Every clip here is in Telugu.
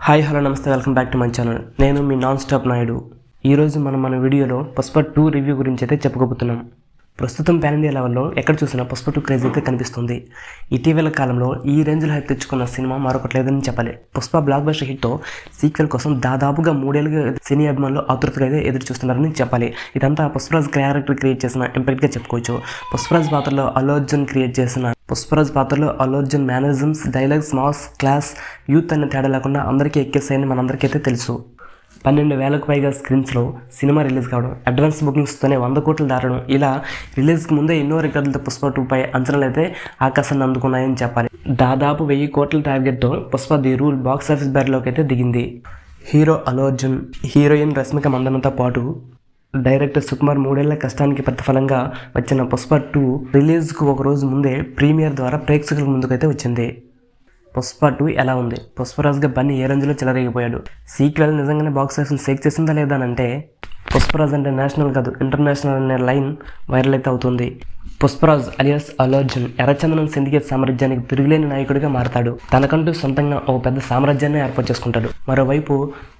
హాయ్ హలో నమస్తే welcome back to my channel. నేను మీ నాన్ స్టాప్ నాయుడు. ఈరోజు మన వీడియోలో పుష్ప 2 రివ్యూ గురించి అయితే చెప్పుకోబోతున్నాం. ప్రస్తుతం పాన్ ఇండియా లెవెల్లో ఎక్కడ చూసినా పుష్ప 2 క్రేజ్ అయితే కనిపిస్తుంది. ఇటీవల కాలంలో ఈ రేంజ్లో హైప్ తెచ్చుకున్న సినిమా మరొకటి లేదని చెప్పాలి. పుష్ప బ్లాక్ బస్టర్ హిట్తో సీక్వెల్ కోసం దాదాపుగా 3 ఏళ్ళుగా సినీ అభిమానులు ఆతృతగా అయితే ఎదురు చూస్తున్నారని చెప్పాలి. ఇదంతా పుష్పరాజ్ క్యారెక్టర్ క్రియేట్ చేసిన ఇంపాక్ట్గా చెప్పుకోవచ్చు. పుష్పరాజ్ పాత్రలో Allu Arjun mannerisms, dialogues, mass, class, youth అనే తేడా లేకుండా అందరికీ ఎక్కేసాయని మనందరికైతే తెలుసు. 12,000కు పైగా స్క్రీన్స్లో సినిమా రిలీజ్ కావడం, అడ్వాన్స్ బుకింగ్స్తోనే 100 కోట్లు దాటడం, ఇలా రిలీజ్కి ముందే ఎన్నో రికార్డులతో పుష్ప 2 పై అంచనాలు అయితే ఆకాశాన్ని అందుకున్నాయని చెప్పాలి. దాదాపు 1000 కోట్ల టార్గెట్తో Pushpa The Rule box office బ్యారీలోకి అయితే దిగింది. హీరో అల్లు అర్జున్, హీరోయిన్ రష్మిక మందనతో పాటు డైరెక్టర్ సుకుమార్ 3 ఏళ్ల కష్టానికి ప్రతిఫలంగా వచ్చిన పుష్ప 2 రిలీజ్కు ఒక రోజు ముందే ప్రీమియర్ ద్వారా ప్రేక్షకుల ముందుకైతే వచ్చింది. పుష్ప 2 ఎలా ఉంది? పుష్పరాజ్గా బన్నీ ఏ రేంజ్లో చెలరేగిపోయాడు? సీక్వెల్ నిజంగానే బాక్స్ ఆఫీస్ షేక్ చేసిందా లేదా అని అంటే పుష్పరాజ్ అంటే నేషనల్ కాదు ఇంటర్నేషనల్ అనే లైన్ వైరల్ అయితే అవుతుంది. పుష్పరాజ్ అలియాస్ అల్లు అర్జున్ ఎర్రచందనం సిండికేట్ సామ్రాజ్యానికి తిరుగులేని నాయకుడిగా మారతాడు. తనకంటూ సొంతంగా ఓ పెద్ద సామ్రాజ్యాన్ని ఏర్పాటు చేసుకుంటాడు. మరోవైపు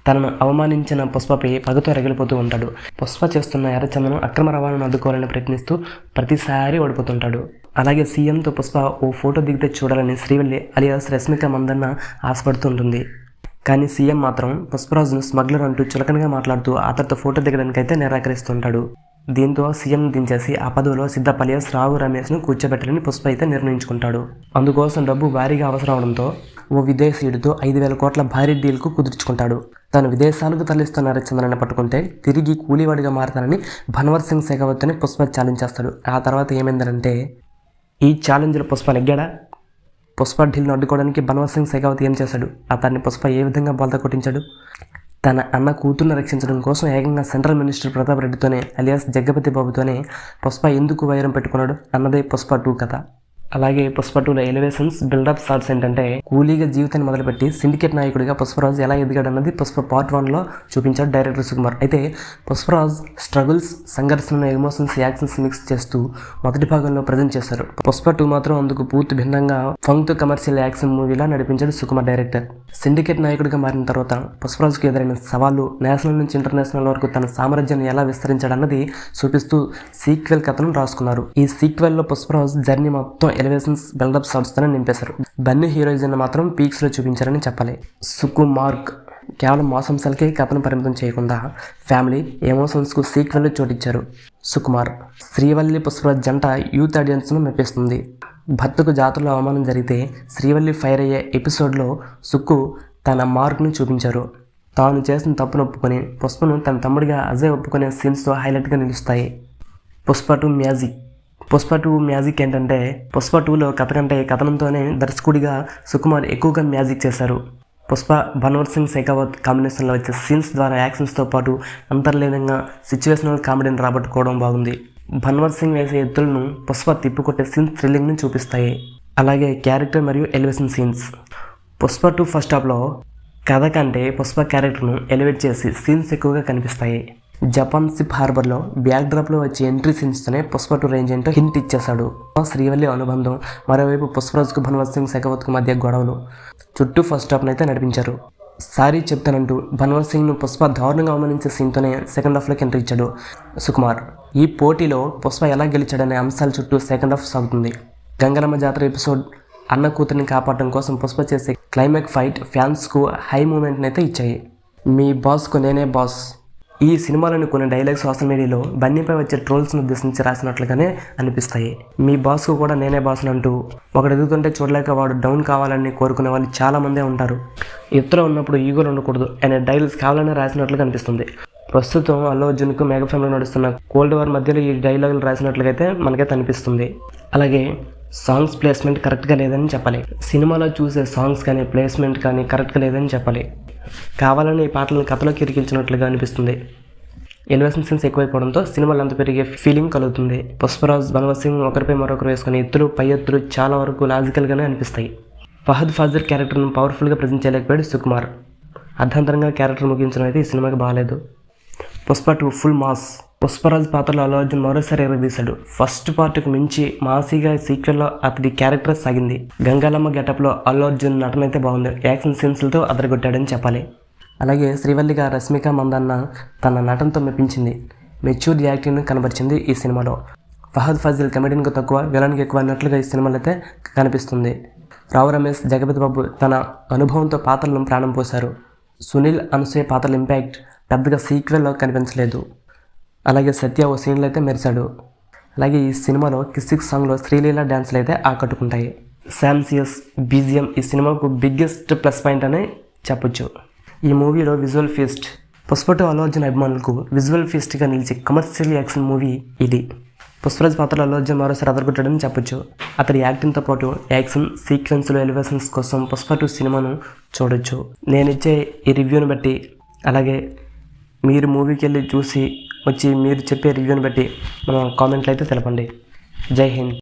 తనను అవమానించిన పుష్పపై పగతో రగిలిపోతూ ఉంటాడు. పుష్ప చేస్తున్న ఎర్రచందనం అక్రమ రవాణాను అడ్డుకోవాలని ప్రయత్నిస్తూ ప్రతిసారి ఓడిపోతుంటాడు. అలాగే సీఎంతో పుష్ప ఓ ఫోటో దిగితే చూడాలని శ్రీవల్లి అలియాస్ రష్మిక మందన్న ఆశపడుతూ ఉంటుంది. కానీ సీఎం మాత్రం పుష్పరాజును స్మగ్లర్ అంటూ చులకనగా మాట్లాడుతూ అతడితో ఫోటో దిగడానికి అయితే నిరాకరిస్తుంటాడు. దీంతో సీఎం దించేసి ఆ పదవిలో సిద్ధప్ప అలియాస్ రావు రమేష్ను కూర్చోబెట్టాలని పుష్ప అయితే నిర్ణయించుకుంటాడు. అందుకోసం డబ్బు భారీగా అవసరం అవడంతో ఓ విదేశీయుడితో 5,000 కోట్ల భారీ డీల్కు కుదుర్చుకుంటాడు. తాను విదేశాలకు తరలిస్తున్న ఎర్రచందనాన్ని పట్టుకుంటే తిరిగి కూలీవాడిగా మారతానని భన్వర్ సింగ్ శెకావత్ని పుష్ప ఛాలెంజ్ చేస్తాడు. ఆ తర్వాత ఏమైందంటే ఈ ఛాలెంజ్లో పుష్ప నెగ్గాడా? పుష్ప ఢీల్ను అడ్డుకోవడానికి భన్వర్ సింగ్ శెకావత్ ఏం చేశాడు? అతన్ని పుష్ప ఏ విధంగా బోల్తా కొట్టించాడు? తన అన్న కూతుర్ని రక్షించడం కోసం ఏకంగా సెంట్రల్ మినిస్టర్ ప్రతాప్ రెడ్డితోనే అలియాస్ జగ్గపతి బాబుతోనే పుష్ప ఎందుకు వైరం పెట్టుకున్నాడు అన్నదే పుష్ప 2 కథ. అలాగే పుష్ప 2లో ఎలివేషన్స్, బిల్డప్ షాట్స్ ఏంటంటే కూలీగా జీవితాన్ని మొదలుపెట్టి సిండికేట్ నాయకుడిగా పుష్పరాజ్ ఎలా ఎదిగాడు అన్నది పుష్ప పార్ట్ 1లో చూపించాడు డైరెక్టర్ సుకుమార్. అయితే పుష్పరాజ్ స్ట్రగుల్స్, సంఘర్షణ, ఎమోషన్స్, యాక్షన్స్ మిక్స్ చేస్తూ మొదటి భాగంలో ప్రజెంట్ చేశారు. పుష్ప 2 మాత్రం అందుకు పూర్తి భిన్నంగా ఫంక్తో కమర్షియల్ యాక్షన్ మూవీలా నడిపించాడు సుకుమార్ డైరెక్టర్. సిండికేట్ నాయకుడిగా మారిన తర్వాత పుష్పరాజ్కు ఎదురైన సవాళ్లు, నేషనల్ నుంచి ఇంటర్నేషనల్ వరకు తన సామ్రాజ్యాన్ని ఎలా విస్తరించాడన్నది చూపిస్తూ సీక్వెల్ కథను రాసుకున్నారు. ఈ సీక్వెల్లో పుష్పరాజ్ జర్నీ మొత్తం ఎలివేషన్స్, బిల్డప్ షాట్స్తోనే నింపేశారు. బన్నీ హీరోయిజం మాత్రం పీక్స్లో చూపించారని చెప్పాలి. సుకుమార్ కేవలం మోసంశాలకే కథను పరిమితం చేయకుండా ఫ్యామిలీ ఎమోషన్స్కు సీక్వెల్లో చోటిచ్చారు. సుకుమార్ శ్రీవల్లి పుష్పరాజ్ జంట యూత్ ఆడియన్స్ను మెప్పిస్తుంది. భర్తకు జాతరలో అవమానం జరిగితే శ్రీవల్లి ఫైర్ అయ్యే ఎపిసోడ్లో సుక్కు తన మార్క్ను చూపించారు. తాను చేసిన తప్పును ఒప్పుకొని పుష్పను తన తమ్ముడిగా అజయ్ ఒప్పుకునే సీన్స్తో హైలైట్గా నిలుస్తాయి. పుష్ప 2 మ్యాజిక్ ఏంటంటే పుష్ప 2లో కథ కంటే కథనంతోనే దర్శకుడిగా సుకుమార్ ఎక్కువగా మ్యాజిక్ చేశారు. పుష్ప భన్వర్ సింగ్ శెకావత్ కాంబినేషన్లో వచ్చే సీన్స్ ద్వారా యాక్షన్స్తో పాటు అంతర్లీనంగా సిచ్యువేషనల్ కామెడీని రాబట్టుకోవడం బాగుంది. భన్వర్ సింగ్ వేసే ఎత్తులను పుష్ప తిప్పికొట్టే సీన్స్ థ్రిల్లింగ్ని చూపిస్తాయి. అలాగే క్యారెక్టర్ మరియు ఎలివేషన్ సీన్స్. పుష్ప 2 ఫస్ట్ హాఫ్లో కథ కంటే పుష్ప క్యారెక్టర్ను ఎలివేట్ చేసి సీన్స్ ఎక్కువగా కనిపిస్తాయి. జపాన్ షిప్ హార్బర్లో బ్యాక్ డ్రాప్లో వచ్చే ఎంట్రీ సీన్స్తోనే పుష్ప 2 రేంజ్ ఏంటో హింట్ ఇచ్చేశాడు. శ్రీవల్లి అనుబంధం, మరోవైపు పుష్పరాజ్కు భన్వర్ సింగ్ శెకావత్కు మధ్య గొడవలు చుట్టూ ఫస్ట్ హాఫ్ను అయితే నడిపించారు. సారీ చెప్తానంటూ భన్వర్ సింగ్ను పుష్ప దారుణంగా అవమానించే సీన్తోనే సెకండ్ హాఫ్లోకి ఎంట్రీ ఇచ్చాడు సుకుమార్. ఈ పోటీలో పుష్ప ఎలా గెలిచాడనే అంశాల చుట్టూ సెకండ్ హాఫ్ సాగుతుంది. గంగరమ్మ జాతర ఎపిసోడ్ అన్న కూతురిని కాపాడడం కోసం పుష్ప చేసే క్లైమాక్స్ ఫైట్ ఫ్యాన్స్కు హై మూమెంట్ని అయితే ఇచ్చాయి. మీ బాస్కు నేనే బాస్. ఈ సినిమాలోని కొన్ని డైలాగ్స్ సోషల్ మీడియాలో బన్నీపై వచ్చే ట్రోల్స్ను ఉద్దేశించి రాసినట్లుగానే అనిపిస్తాయి. మీ బాస్కు కూడా నేనే బాస్ని అంటూ ఒకడు ఎదుగుతుంటే చూడలేక వాడు డౌన్ కావాలని కోరుకునే వాళ్ళు చాలామందే ఉంటారు. ఎత్తులో ఉన్నప్పుడు ఈగోలు ఉండకూడదు అనే డైలాగ్స్ కావాలని రాసినట్లుగా అనిపిస్తుంది. ప్రస్తుతం అల్లు అర్జున్కు మెగా ఫ్యామిలీలో నడుస్తున్న కోల్డ్ వార్ మధ్యలో ఈ డైలాగులు రాసినట్లుగా అయితే మనకైతే అనిపిస్తుంది. అలాగే సాంగ్స్ ప్లేస్మెంట్ కరెక్ట్గా లేదని చెప్పాలి. సినిమాలో చూసే సాంగ్స్ కానీ ప్లేస్మెంట్ కానీ కరెక్ట్గా లేదని చెప్పాలి. కావాలని ఈ పాటలను కథలోకి ఇరికించినట్లుగా అనిపిస్తుంది. ఎలివేషన్ సీన్స్ ఎక్కువైపోవడంతో సినిమాలు అంత పెరిగే ఫీలింగ్ కలుగుతుంది. పుష్పరాజ్, భన్వర్ సింగ్ ఒకరిపై మరొకరు వేసుకుని ఎత్తులు పై ఎత్తులు చాలా వరకు లాజికల్గానే అనిపిస్తాయి. ఫహద్ ఫాజిల్ క్యారెక్టర్ను పవర్ఫుల్గా ప్రజెంట్ చేయలేకపోయాడు సుకుమార్. అర్ధాంతరంగా క్యారెక్టర్ ముగించడం అయితే ఈ సినిమాకి బాగాలేదు. Pushpa 2 full mass. పుష్పరాజ్ పాత్రలో అల్లు అర్జున్ మరోసారి ఎరగదీశాడు. ఫస్ట్ పార్ట్కు మించి మాసీగా సీక్వెల్లో అతడి క్యారెక్టర్ సాగింది. గంగాలమ్మ గెటప్లో అల్లు అర్జున్ నటన అయితే బాగుంది. యాక్షన్ సీన్స్లతో అదరగొట్టాడని చెప్పాలి. అలాగే శ్రీవల్లిగా రష్మిక మందన్న తన నటనతో మెప్పించింది. మెచ్యూర్డ్ యాక్టింగ్ను కనబరిచింది ఈ సినిమాలో. ఫహద్ ఫాజిల్ కమెడీన్కు తక్కువ, విలన్కి ఎక్కువ అన్నట్లుగా ఈ సినిమాలో అయితే కనిపిస్తుంది. రావు రమేష్, జగపతి బాబు తన అనుభవంతో పాత్రలను ప్రాణం పోశారు. సునీల్, అనసూయ పాత్రల ఇంపాక్ట్ పెద్దగా సీక్వెల్లో కనిపించలేదు. అలాగే సత్య ఓ సీన్లో అయితే మెరిశాడు. అలాగే ఈ సినిమాలో కిసిక్ సాంగ్లో శ్రీలీల డ్యాన్స్లు అయితే ఆకట్టుకుంటాయి. శామ్సియస్ బీజిఎం ఈ సినిమాకు బిగ్గెస్ట్ ప్లస్ పాయింట్ అని చెప్పొచ్చు. ఈ మూవీలో విజువల్ ఫీస్ట్. పుష్ప 2 అల్లు అర్జున్ అభిమానులకు విజువల్ ఫీస్ట్గా నిలిచి కమర్షియల్ యాక్షన్ మూవీ ఇది. పుష్పరాజ్ పాత్రలో అల్లు అర్జున్ మరోసారి అదరగొట్టాడని చెప్పొచ్చు. అతడి యాక్టింగ్తో పాటు యాక్షన్ సీక్వెన్స్లు, ఎలివేషన్స్ కోసం పుష్ప 2 సినిమాను చూడొచ్చు. నేను ఇచ్చే ఈ రివ్యూని బట్టి, అలాగే మీరు మూవీకి వెళ్ళి చూసి వచ్చి మీరు చెప్పే రివ్యూని బట్టి మన కామెంట్లు అయితే తెలపండి. జై హింద్.